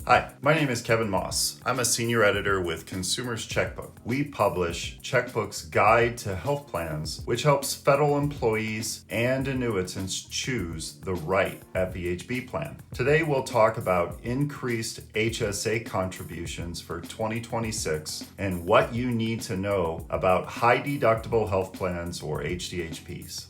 Hi, my name is Kevin Moss. I'm a senior editor with Consumers Checkbook. We publish Checkbook's Guide to Health Plans, which helps federal employees and annuitants choose the right FEHB plan. Today we'll talk about increased HSA contributions for 2026 and what you need to know about High Deductible Health Plans or HDHPs.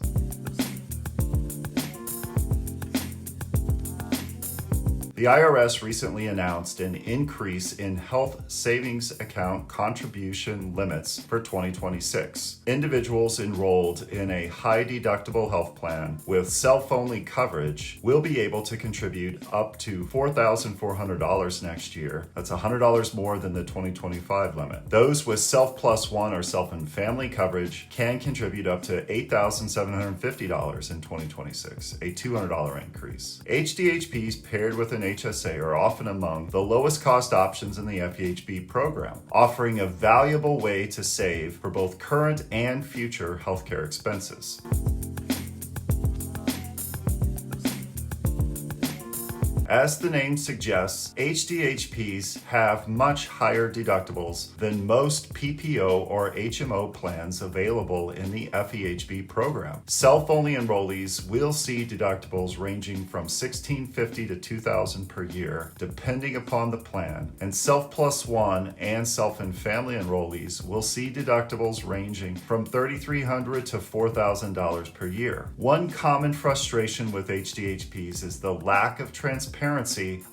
The IRS recently announced an increase in health savings account contribution limits for 2026. Individuals enrolled in a high deductible health plan with self-only coverage will be able to contribute up to $4,400 next year. That's $100 more than the 2025 limit. Those with self-plus-one or self and family coverage can contribute up to $8,750 in 2026, a $200 increase. HDHPs paired with an HSA are often among the lowest cost options in the FEHB program, offering a valuable way to save for both current and future healthcare expenses. As the name suggests, HDHPs have much higher deductibles than most PPO or HMO plans available in the FEHB program. Self-only enrollees will see deductibles ranging from $1,650 to $2,000 per year, depending upon the plan, and self-plus-one and self and family enrollees will see deductibles ranging from $3,300 to $4,000 per year. One common frustration with HDHPs is the lack of transparency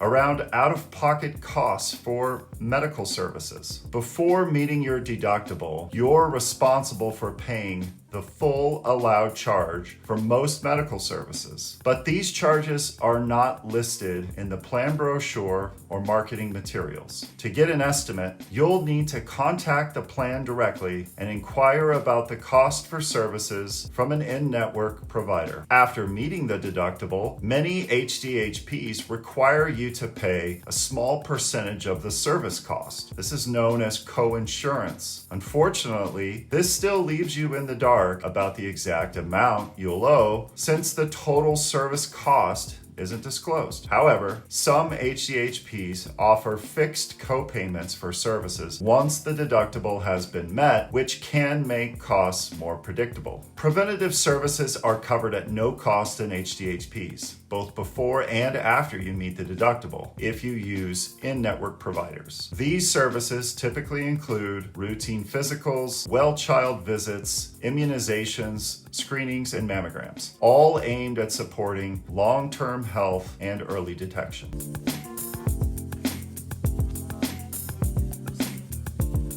around out-of-pocket costs for medical services. Before meeting your deductible, you're responsible for paying the full allowed charge for most medical services. But these charges are not listed in the plan brochure or marketing materials. To get an estimate, you'll need to contact the plan directly and inquire about the cost for services from an in-network provider. After meeting the deductible, many HDHPs require you to pay a small percentage of the service cost. This is known as co-insurance. Unfortunately, this still leaves you in the dark about the exact amount you'll owe, since the total service cost isn't disclosed. However, some HDHPs offer fixed co-payments for services once the deductible has been met, which can make costs more predictable. Preventative services are covered at no cost in HDHPs, both before and after you meet the deductible, if you use in-network providers. These services typically include routine physicals, well child visits, immunizations, screenings, and mammograms, all aimed at supporting long-term health and early detection.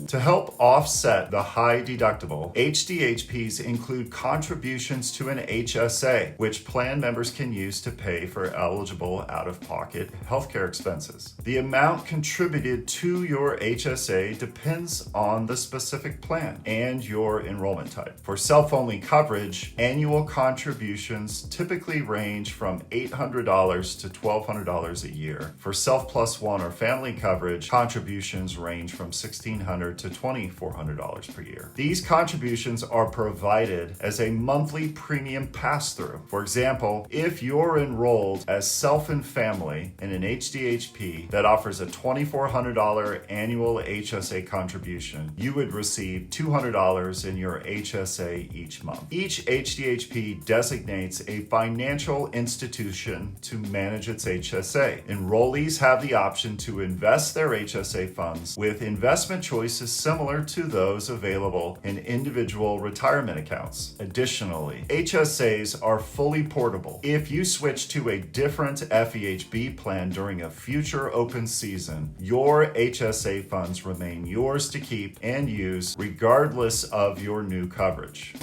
To help offset the high deductible, HDHPs include contributions to an HSA, which plan members can use to pay for eligible out-of-pocket healthcare expenses. The amount contributed to your HSA depends on the specific plan and your enrollment type. For self-only coverage, annual contributions typically range from $800 to $1,200 a year. For self-plus-one or family coverage, contributions range from $1,600 to $2,400 per year. These contributions are provided as a monthly premium pass-through. For example, if you're enrolled as self and family in an HDHP that offers a $2,400 annual HSA contribution, you would receive $200 in your HSA each month. Each HDHP designates a financial institution to manage its HSA. Enrollees have the option to invest their HSA funds with investment choices similar to those available in individual retirement accounts. Additionally, HSAs are fully portable. If you switch to a different FEHB plan during a future open season, your HSA funds remain yours to keep and use regardless of your new coverage.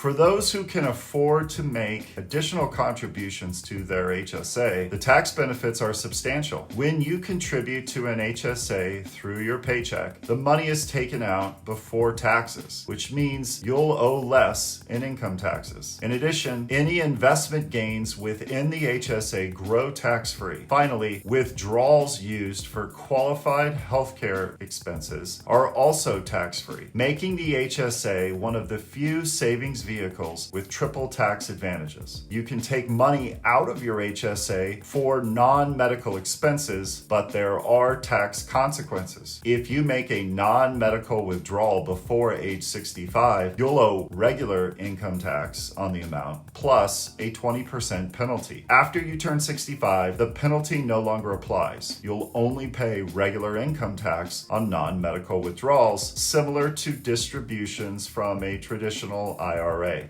For those who can afford to make additional contributions to their HSA, the tax benefits are substantial. When you contribute to an HSA through your paycheck, the money is taken out before taxes, which means you'll owe less in income taxes. In addition, any investment gains within the HSA grow tax-free. Finally, withdrawals used for qualified healthcare expenses are also tax-free, making the HSA one of the few savings vehicles vehicles with triple tax advantages. You can take money out of your HSA for non-medical expenses, but there are tax consequences. If you make a non-medical withdrawal before age 65, you'll owe regular income tax on the amount, plus a 20% penalty. After you turn 65, the penalty no longer applies. You'll only pay regular income tax on non-medical withdrawals, similar to distributions from a traditional IRA.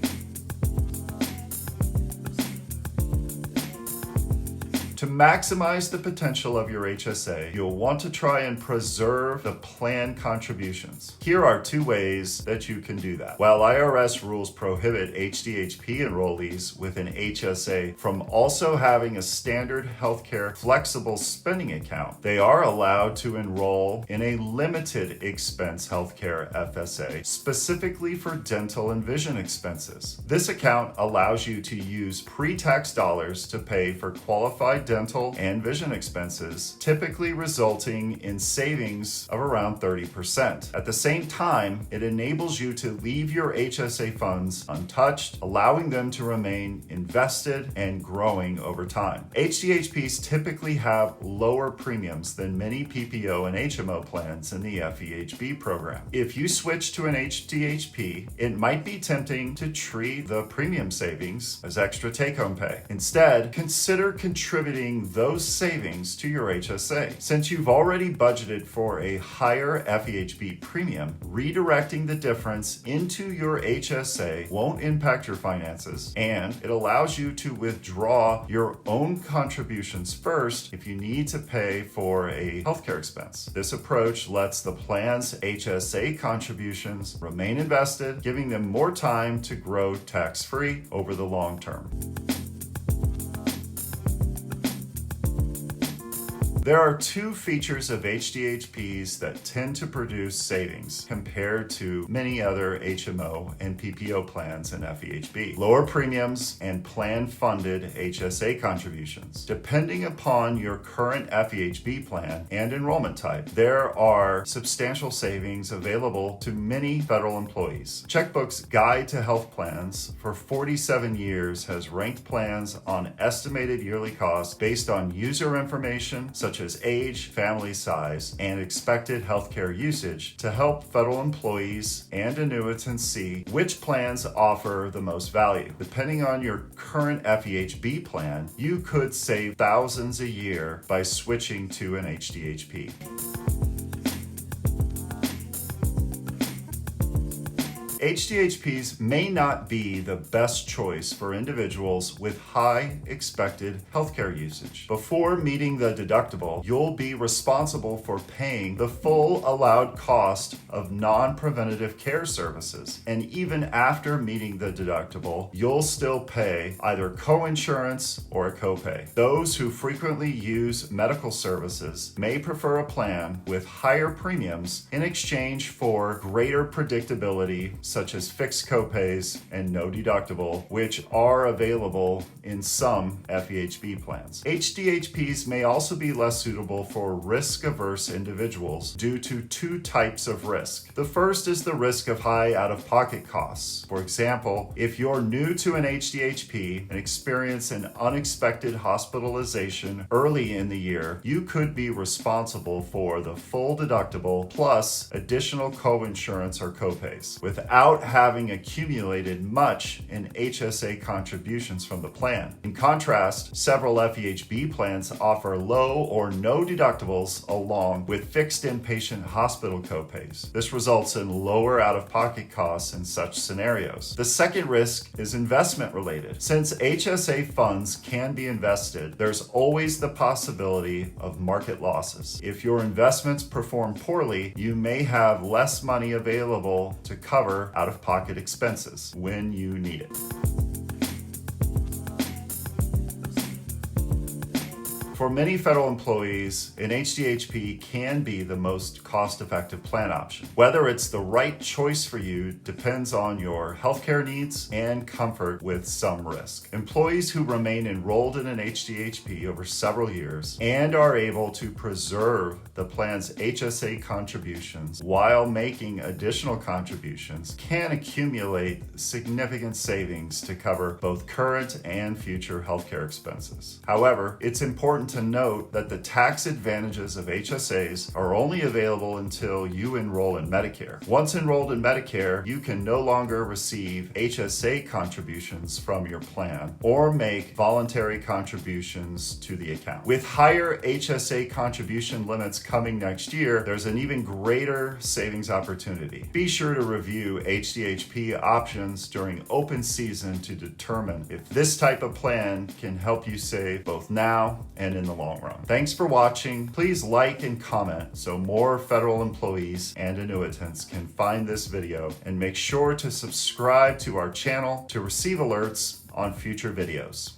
To maximize the potential of your HSA, you'll want to try and preserve the plan contributions. Here are two ways that you can do that. While IRS rules prohibit HDHP enrollees with an HSA from also having a standard healthcare flexible spending account, they are allowed to enroll in a limited expense healthcare FSA, specifically for dental and vision expenses. This account allows you to use pre-tax dollars to pay for qualified dental and vision expenses, typically resulting in savings of around 30%. At the same time, it enables you to leave your HSA funds untouched, allowing them to remain invested and growing over time. HDHPs typically have lower premiums than many PPO and HMO plans in the FEHB program. If you switch to an HDHP, it might be tempting to treat the premium savings as extra take-home pay. Instead, consider contributing those savings to your HSA. Since you've already budgeted for a higher FEHB premium, redirecting the difference into your HSA won't impact your finances, and it allows you to withdraw your own contributions first if you need to pay for a healthcare expense. This approach lets the plan's HSA contributions remain invested, giving them more time to grow tax-free over the long term. There are two features of HDHPs that tend to produce savings compared to many other HMO and PPO plans in FEHB: lower premiums and plan-funded HSA contributions. Depending upon your current FEHB plan and enrollment type, there are substantial savings available to many federal employees. Checkbook's Guide to Health Plans for 47 years has ranked plans on estimated yearly costs based on user information such as age, family size, and expected healthcare usage to help federal employees and annuitants see which plans offer the most value. Depending on your current FEHB plan, you could save thousands a year by switching to an HDHP. HDHPs may not be the best choice for individuals with high expected healthcare usage. Before meeting the deductible, you'll be responsible for paying the full allowed cost of non-preventative care services. And even after meeting the deductible, you'll still pay either co-insurance or a copay. Those who frequently use medical services may prefer a plan with higher premiums in exchange for greater predictability, such as fixed copays and no deductible, which are available in some FEHB plans. HDHPs may also be less suitable for risk-averse individuals due to two types of risk. The first is the risk of high out-of-pocket costs. For example, if you're new to an HDHP and experience an unexpected hospitalization early in the year, you could be responsible for the full deductible plus additional co-insurance or copays without having accumulated much in HSA contributions from the plan. In contrast, several FEHB plans offer low or no deductibles along with fixed inpatient hospital copays. This results in lower out-of-pocket costs in such scenarios. The second risk is investment related. Since HSA funds can be invested, there's always the possibility of market losses. If your investments perform poorly, you may have less money available to cover out-of-pocket expenses when you need it. For many federal employees, an HDHP can be the most cost-effective plan option. Whether it's the right choice for you depends on your healthcare needs and comfort with some risk. Employees who remain enrolled in an HDHP over several years and are able to preserve the plan's HSA contributions while making additional contributions can accumulate significant savings to cover both current and future healthcare expenses. However, it's important to note that the tax advantages of HSAs are only available until you enroll in Medicare. Once enrolled in Medicare, you can no longer receive HSA contributions from your plan or make voluntary contributions to the account. With higher HSA contribution limits coming next year, there's an even greater savings opportunity. Be sure to review HDHP options during open season to determine if this type of plan can help you save both now and in the long run. Thanks for watching. Please like and comment so more federal employees and annuitants can find this video, and make sure to subscribe to our channel to receive alerts on future videos.